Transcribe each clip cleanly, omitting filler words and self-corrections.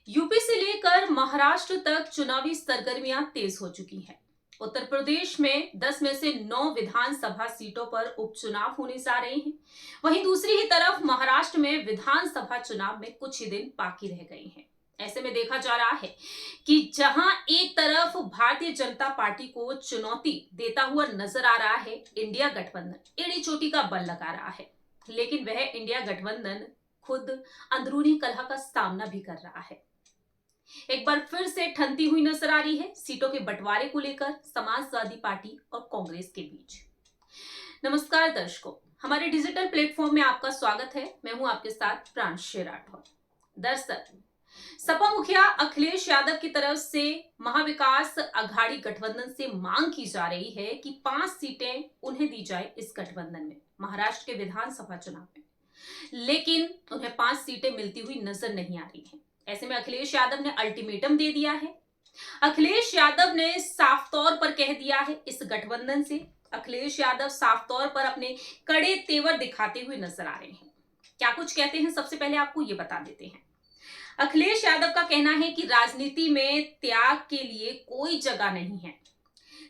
UP से लेकर महाराष्ट्र तक चुनावी सरगर्मियां तेज हो चुकी हैं। उत्तर प्रदेश में 10 में से 9 विधानसभा सीटों पर उपचुनाव होने जा रहे हैं। वहीं दूसरी ही तरफ महाराष्ट्र में विधानसभा चुनाव में कुछ ही दिन बाकी रह गए हैं। ऐसे में देखा जा रहा है कि जहां एक तरफ भारतीय जनता पार्टी को चुनौती देता हुआ नजर आ रहा है, इंडिया गठबंधन एड़ी चोटी का बल लगा रहा है, लेकिन वह इंडिया गठबंधन खुद अंदरूनी कलह का सामना भी कर रहा है। एक बार फिर से ठनती हुई नजर आ रही है सीटों के बंटवारे को लेकर समाजवादी पार्टी और कांग्रेस के बीच। नमस्कार दर्शकों, हमारे डिजिटल प्लेटफॉर्म में आपका स्वागत है। मैं हूं आपके साथ प्रांशु राठौर। दरअसल सपा मुखिया अखिलेश यादव की तरफ से महाविकास अघाड़ी गठबंधन से मांग की जा रही है कि 5 सीटें उन्हें दी जाए इस गठबंधन में महाराष्ट्र के विधानसभा चुनाव में, लेकिन उन्हें 5 सीटें मिलती हुई नजर नहीं आ रही हैं। ऐसे में अखिलेश यादव ने अल्टीमेटम दे दिया है। अखिलेश यादव ने साफ तौर पर कह दिया है इस गठबंधन से। अखिलेश यादव साफ तौर पर अपने कड़े तेवर दिखाते हुए नजर आ रहे हैं। क्या कुछ कहते हैं, सबसे पहले आपको ये बता देते हैं। अखिलेश यादव का कहना है कि राजनीति में त्याग के लिए कोई जगह नहीं है।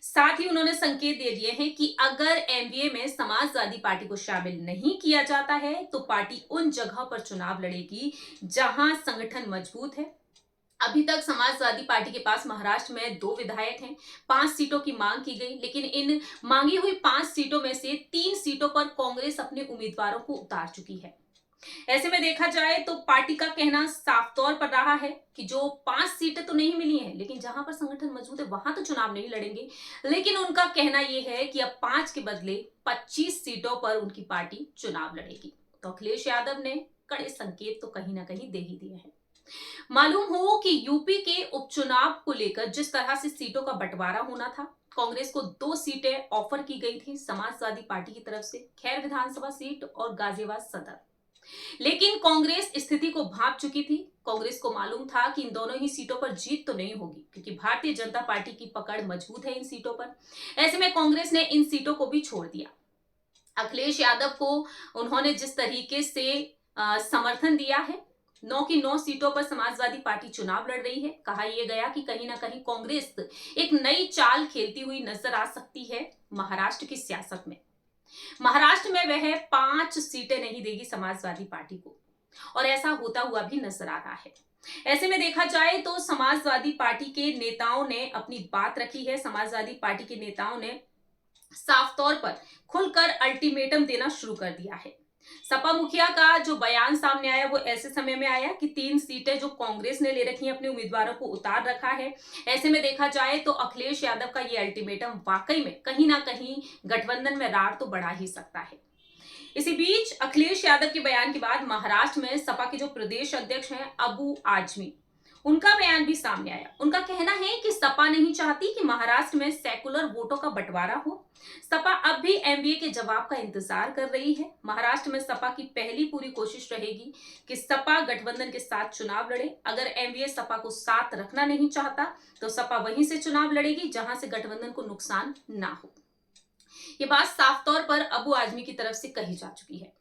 साथ ही उन्होंने संकेत दे दिए हैं कि अगर एमवीए में समाजवादी पार्टी को शामिल नहीं किया जाता है तो पार्टी उन जगह पर चुनाव लड़ेगी जहां संगठन मजबूत है। अभी तक समाजवादी पार्टी के पास महाराष्ट्र में 2 विधायक हैं। 5 सीटों की मांग की गई, लेकिन इन मांगी हुई 5 सीटों में से 3 सीटों पर कांग्रेस अपने उम्मीदवारों को उतार चुकी है। ऐसे में देखा जाए तो पार्टी का कहना साफ तौर पर रहा है कि जो 5 सीटें तो नहीं मिली हैं, लेकिन जहां पर संगठन मजबूत है वहां तो चुनाव नहीं लड़ेंगे। लेकिन उनका कहना यह है कि अब 5 के बदले 25 सीटों पर उनकी पार्टी चुनाव लड़ेगी। तो अखिलेश यादव ने कड़े संकेत तो कहीं ना कहीं दे ही दिए हैं। मालूम हो कि यूपी के उपचुनाव को लेकर जिस तरह से सीटों का बंटवारा होना था, कांग्रेस को 2 सीटें ऑफर की गई थी समाजवादी पार्टी की तरफ से, खैर विधानसभा सीट और गाजियाबाद सदर। लेकिन कांग्रेस स्थिति को भांप चुकी थी। कांग्रेस को मालूम था कि इन दोनों ही सीटों पर जीत तो नहीं होगी, क्योंकि भारतीय जनता पार्टी की पकड़ मजबूत है इन सीटों पर। ऐसे में कांग्रेस ने इन सीटों को भी छोड़ दिया। अखिलेश यादव को उन्होंने जिस तरीके से समर्थन दिया है, 9 की 9 सीटों पर समाजवादी पार्टी चुनाव लड़ रही है। कहा यह गया कि कहीं ना कहीं कांग्रेस एक नई चाल खेलती हुई नजर आ सकती है महाराष्ट्र की सियासत में। महाराष्ट्र में वह 5 सीटें नहीं देगी समाजवादी पार्टी को, और ऐसा होता हुआ भी नजर आ रहा है। ऐसे में देखा जाए तो समाजवादी पार्टी के नेताओं ने अपनी बात रखी है। समाजवादी पार्टी के नेताओं ने साफ तौर पर खुलकर अल्टीमेटम देना शुरू कर दिया है। सपा मुखिया का जो बयान सामने आया वो ऐसे समय में आया कि 3 सीटें जो कांग्रेस ने ले रखी हैं अपने उम्मीदवारों को उतार रखा है। ऐसे में देखा जाए तो अखिलेश यादव का ये अल्टीमेटम वाकई में कहीं ना कहीं गठबंधन में रार तो बढ़ा ही सकता है। इसी बीच अखिलेश यादव के बयान के बाद महाराष्ट्र में सपा के जो प्रदेश अध्यक्ष हैं अबू आजमी, उनका बयान भी सामने आया। उनका कहना है कि सपा नहीं चाहती कि महाराष्ट्र में सेकुलर वोटों का बंटवारा हो। सपा अब भी एमवीए के जवाब का इंतजार कर रही है। महाराष्ट्र में सपा की पहली पूरी कोशिश रहेगी कि सपा गठबंधन के साथ चुनाव लड़े। अगर एमवीए सपा को साथ रखना नहीं चाहता तो सपा वहीं से चुनाव लड़ेगी जहां से गठबंधन को नुकसान ना हो। ये बात साफ तौर पर अबू आजमी की तरफ से कही जा चुकी है।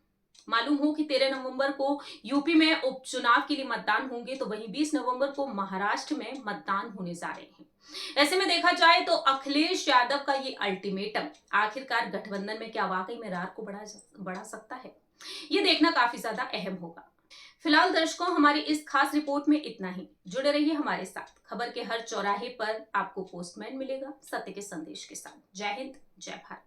मालूम हो कि 13 नवंबर को यूपी में उपचुनाव के लिए मतदान होंगे, तो वहीं 20 नवंबर को महाराष्ट्र में मतदान होने जा रहे हैं। ऐसे में देखा जाए तो अखिलेश यादव का ये अल्टीमेटम आखिरकार गठबंधन में क्या वाकई में रार को बढ़ा सकता है, ये देखना काफी ज्यादा अहम होगा। फिलहाल दर्शकों, हमारी इस खास रिपोर्ट में इतना ही। जुड़े रहिए हमारे साथ। खबर के हर चौराहे पर आपको पोस्टमैन मिलेगा सत्य के संदेश के साथ। जय हिंद, जय भारत।